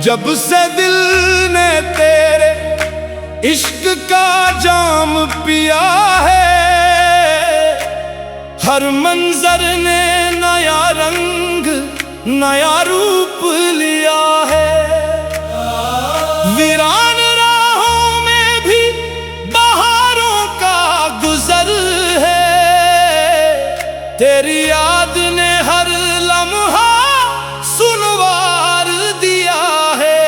जब से दिल ने तेरे इश्क का जाम पिया है, हर मंजर ने नया रंग नया रूप लिया है। वीरान राहों में भी बहारों का गुजर है, तेरी याद ने हर लम्हा सुनवार दिया है।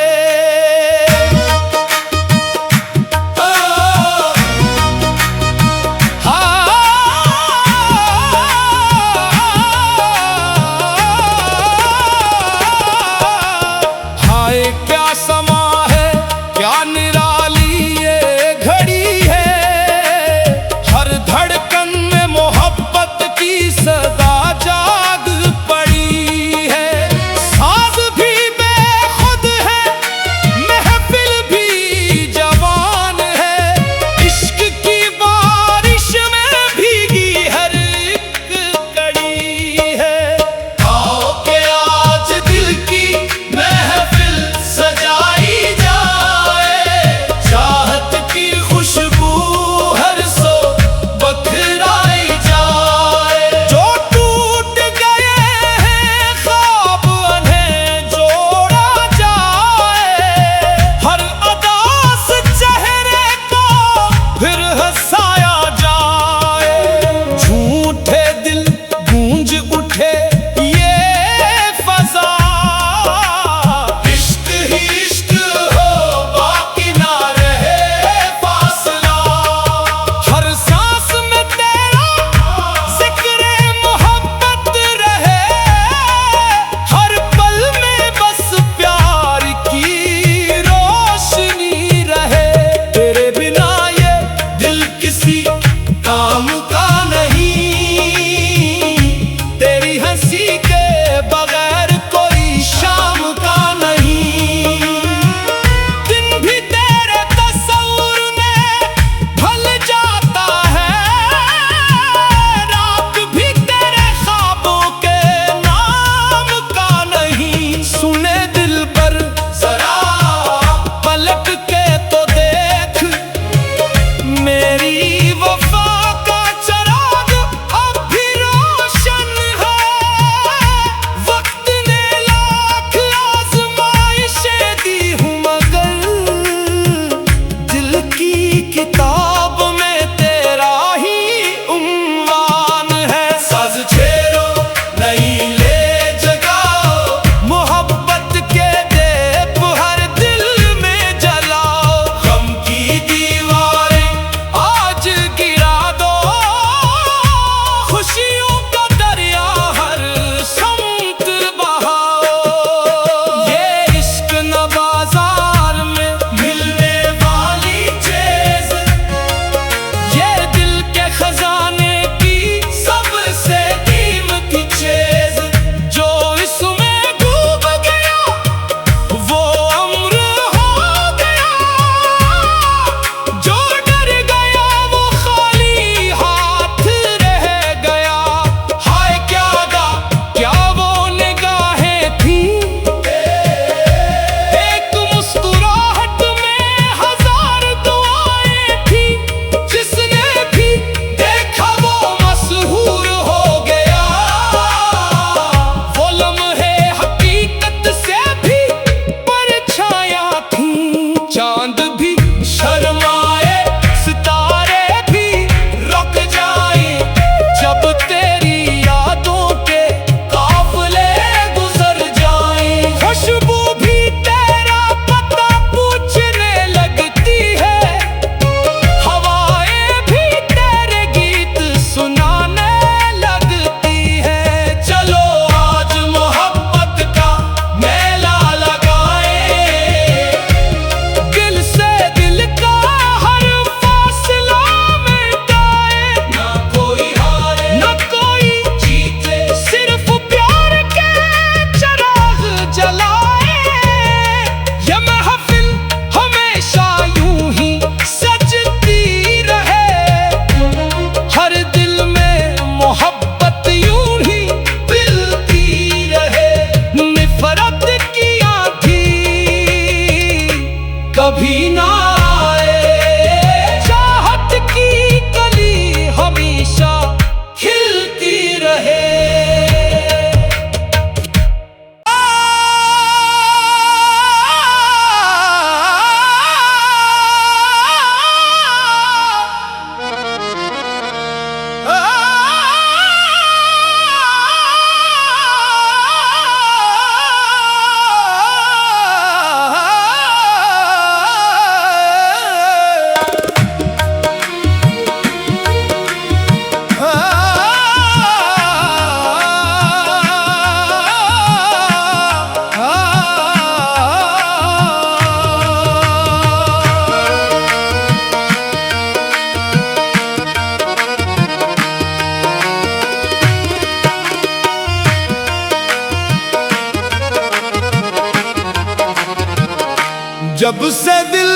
जब से दिल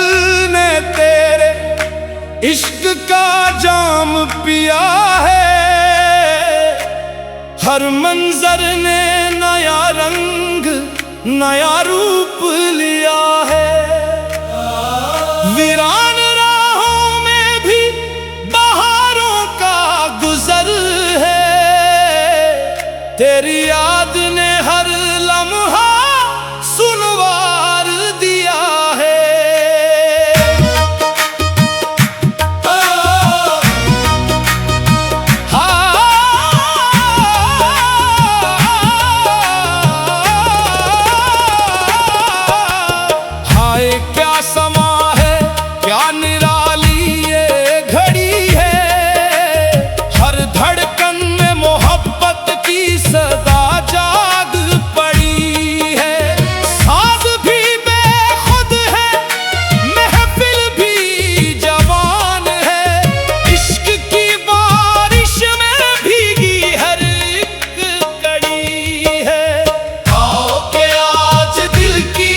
ने तेरे इश्क का जाम पिया है, हर मंजर ने नया रंग नया रूप लिया है। वीरान राहों में भी बहारों का गुजर है, तेरी याद ने हर लम्हा सुनवार दिया है। हाय क्या समा है, क्या निराली ये घड़ी है, हर धड़कन में मोहब्बत की सदा जाग पड़ी है। साज भी बेखुद है, महफिल भी जवान है, इश्क की बारिश में भीगी हर एक कड़ी है। आओ के आज दिल की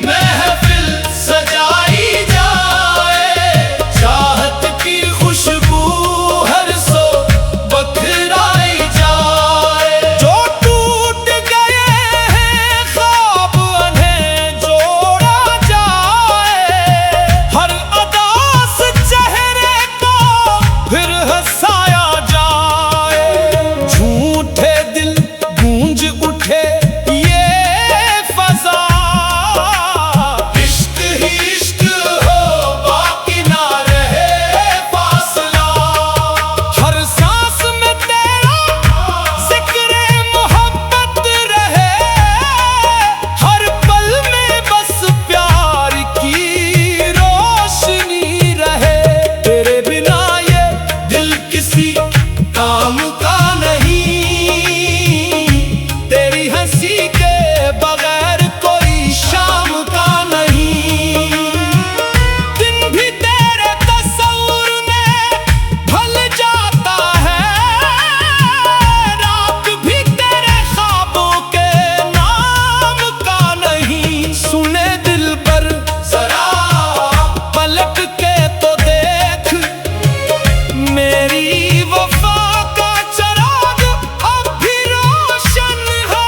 महफिल सजाई जाए, चाहत की खुशबू हर सो बखराई जाए। जो टूट गए हैं ख्वाब उन्हें जोड़ा जाए, हर अदास चेहरे को फिर हंसाया जाए। झूठे दिल गूंज उठे ये फजा, इश्क ही इश्क हो बाकी ना रहे फासला। हर सांस में तेरा जिक्र मोहब्बत रहे, हर पल में बस प्यार की रोशनी रहे। तेरे बिना ये दिल किसी काम का नहीं, तेरी हंसी के बगैर कोई शाम का नहीं। दिन भी तेरे तस्वुर में ढल जाता है, रात भी तेरे ख्वाबों के नाम का नहीं। सुने दिल पर जरा पलट के तो देख, मेरी वफा का चिराग अब भी रोशन है।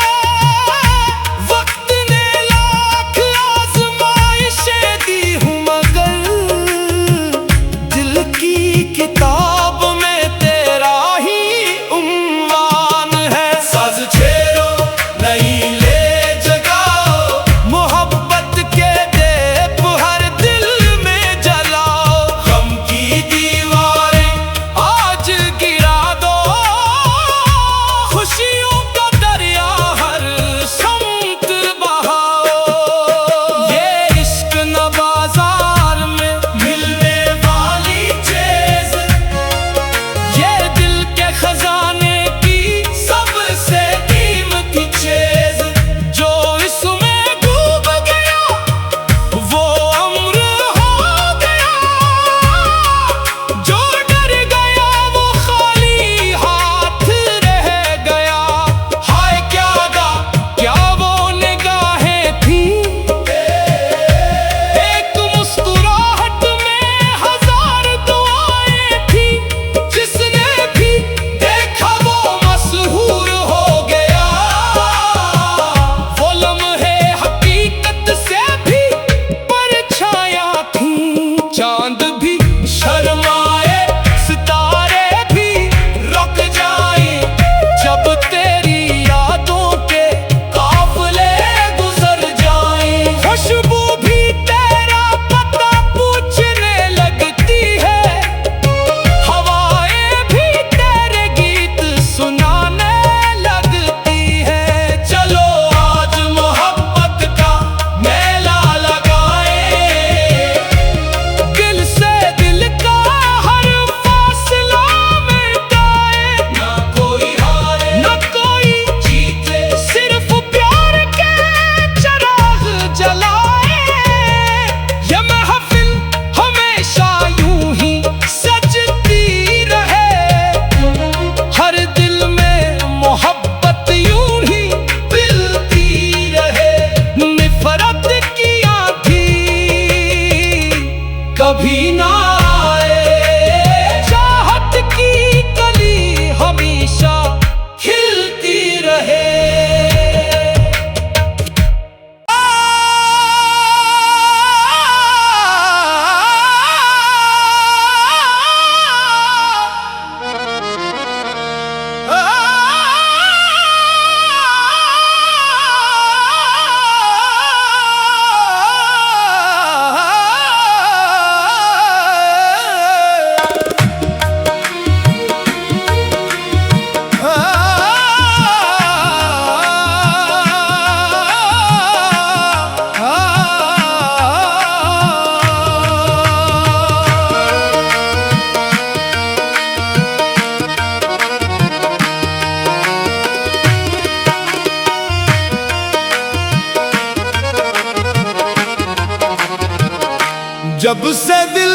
जब से दिल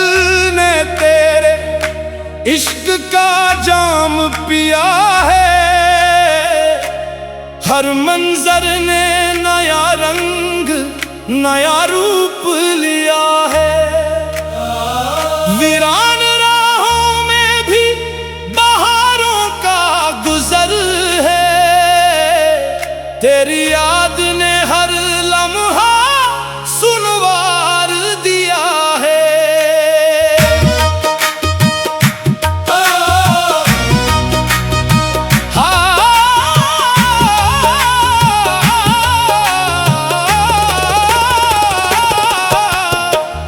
ने तेरे इश्क का जाम पिया है, हर मंजर ने नया रंग नया रूप लिया है। वीरान राहों में भी बहारों का गुजर है, तेरी याद ने हर लम्हा सुनवार दिया है।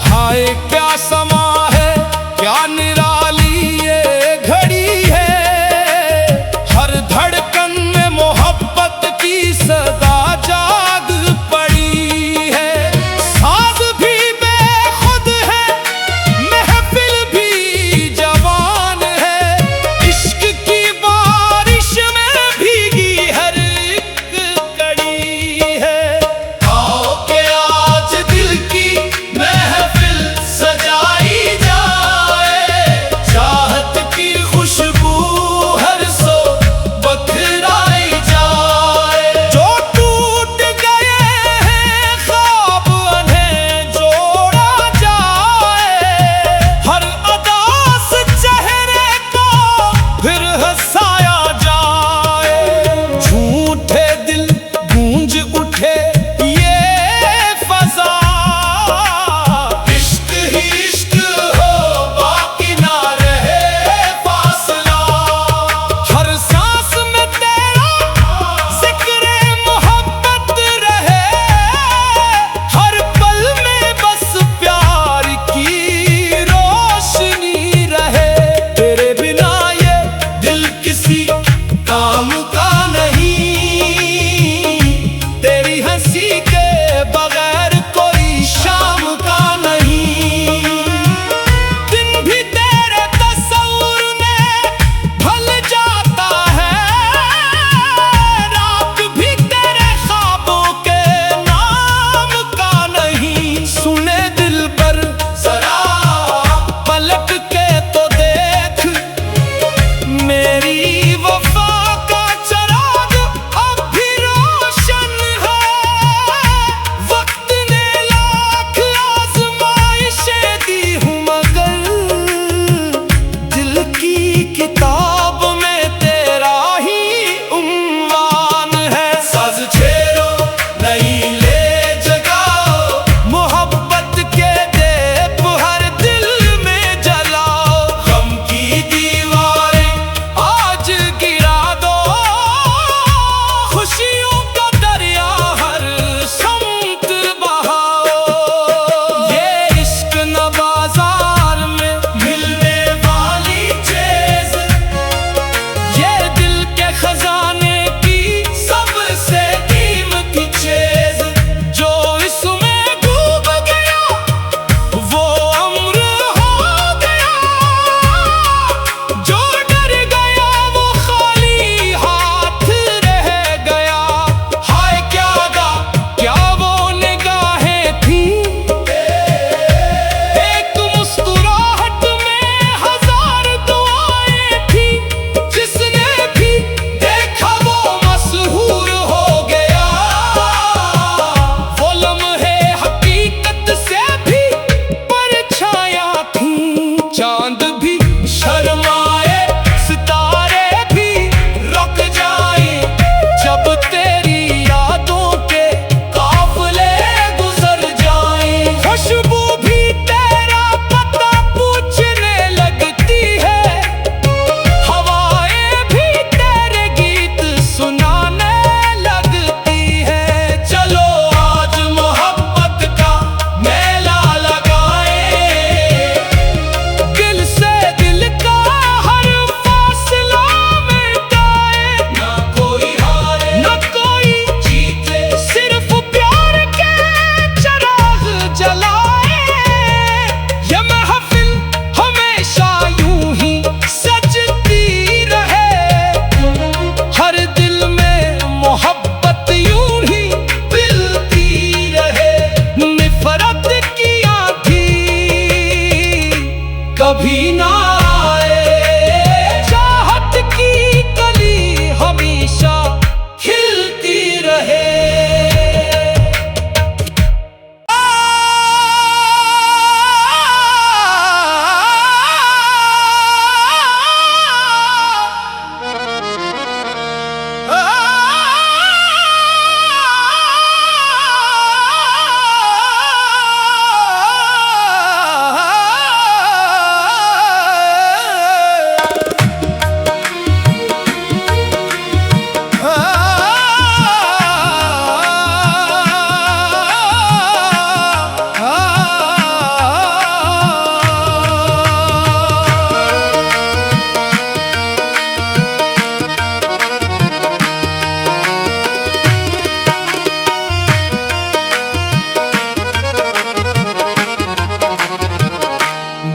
हाय क्या समा है, क्या निराली ये घड़ी है, हर धड़कन में मोहब्बत की सदा जाग पड़ी है।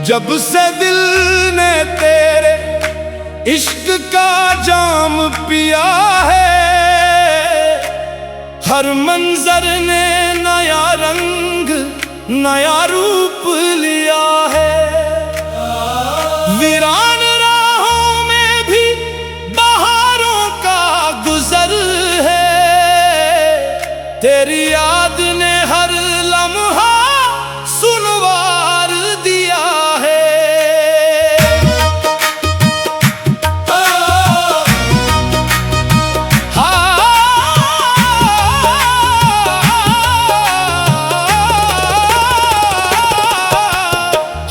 जब से दिल ने तेरे इश्क का जाम पिया है, हर मंजर ने नया रंग नया रूप लिया है। वीरान राहों में भी बहारों का गुजर है, तेरी याद ने हर लम्हा सुनवार दिया है।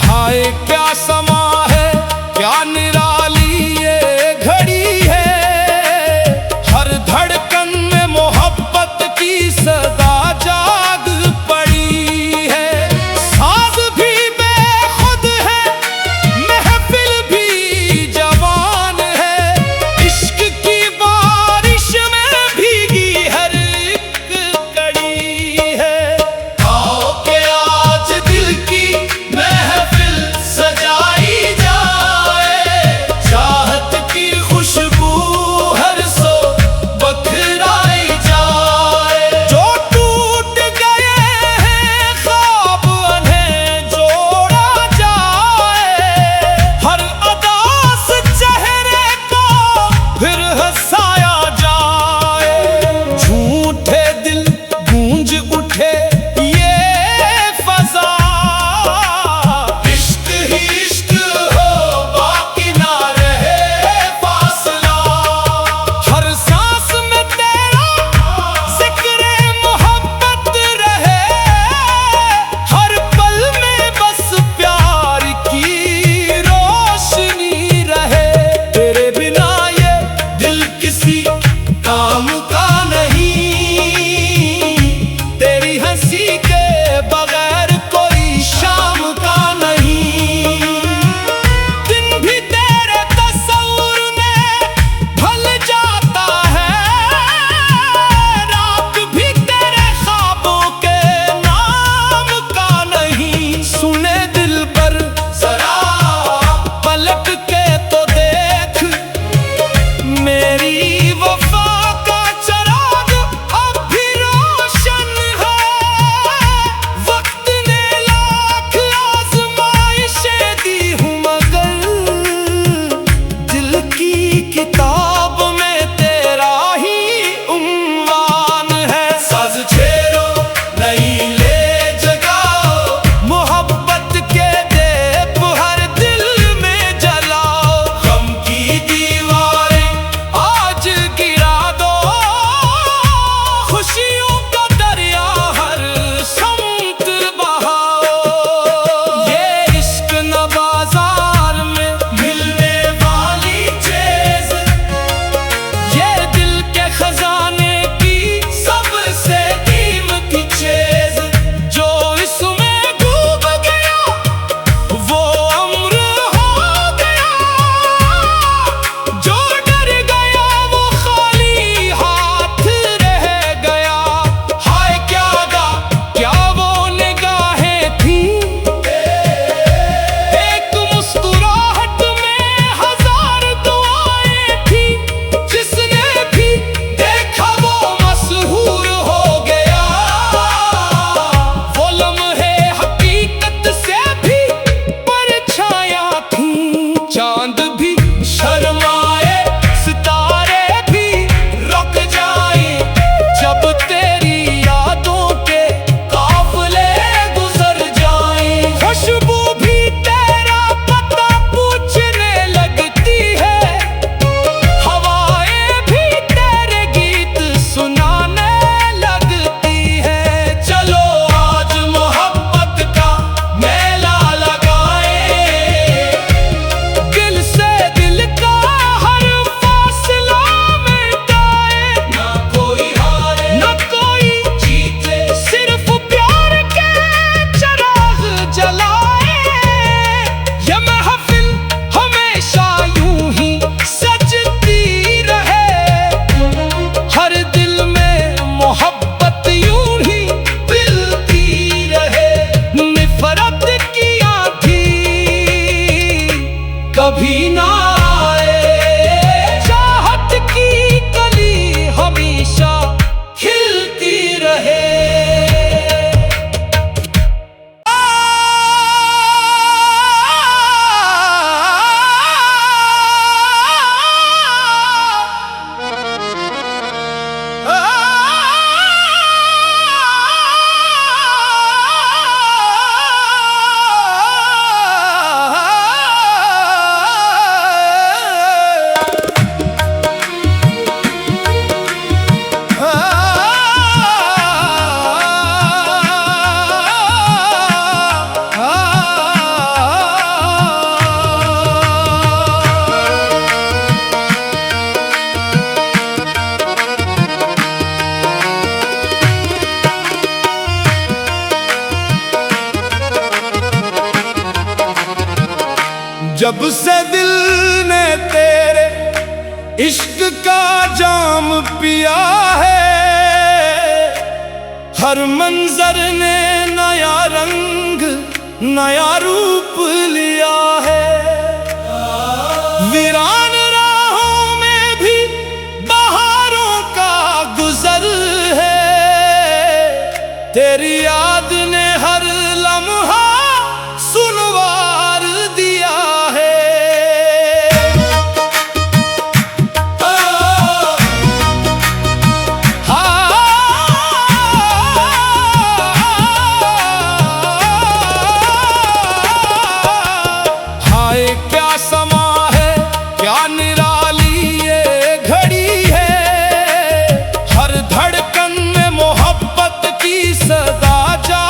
हाय क्या समा है, क्या निराली ये घड़ी है, हर धड़कन में मोहब्बत की सदा जा जब से दिल ने तेरे इश्क का जाम पिया है, हर मंजर ने नया रंग नया रूप लिया है। वीरान राहों में भी बहारों का गुजर है, तेरी याद ने हर लम्हा सुनवार दिया है। हाय क्या समा है, क्या निराली ये घड़ी है, हर धड़कन में मोहब्बत की सदा जा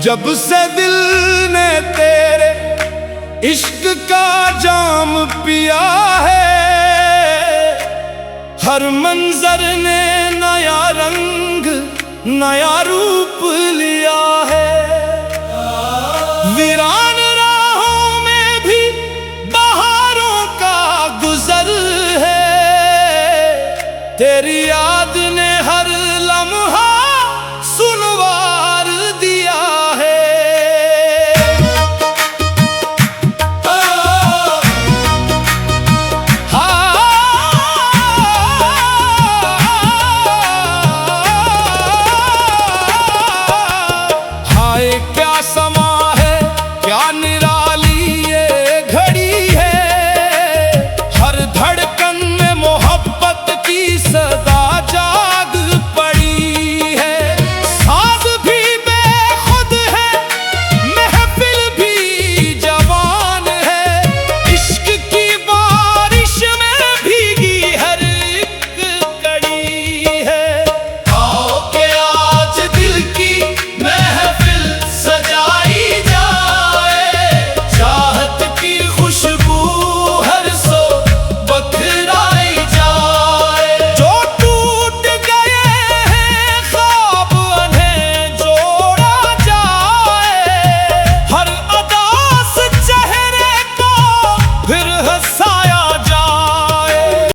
जब से दिल ने तेरे इश्क का जाम पिया है, हर मंजर ने नया रंग नया रूप लिया है। वीरान राहों में भी बहारों का गुजर है, तेरी याद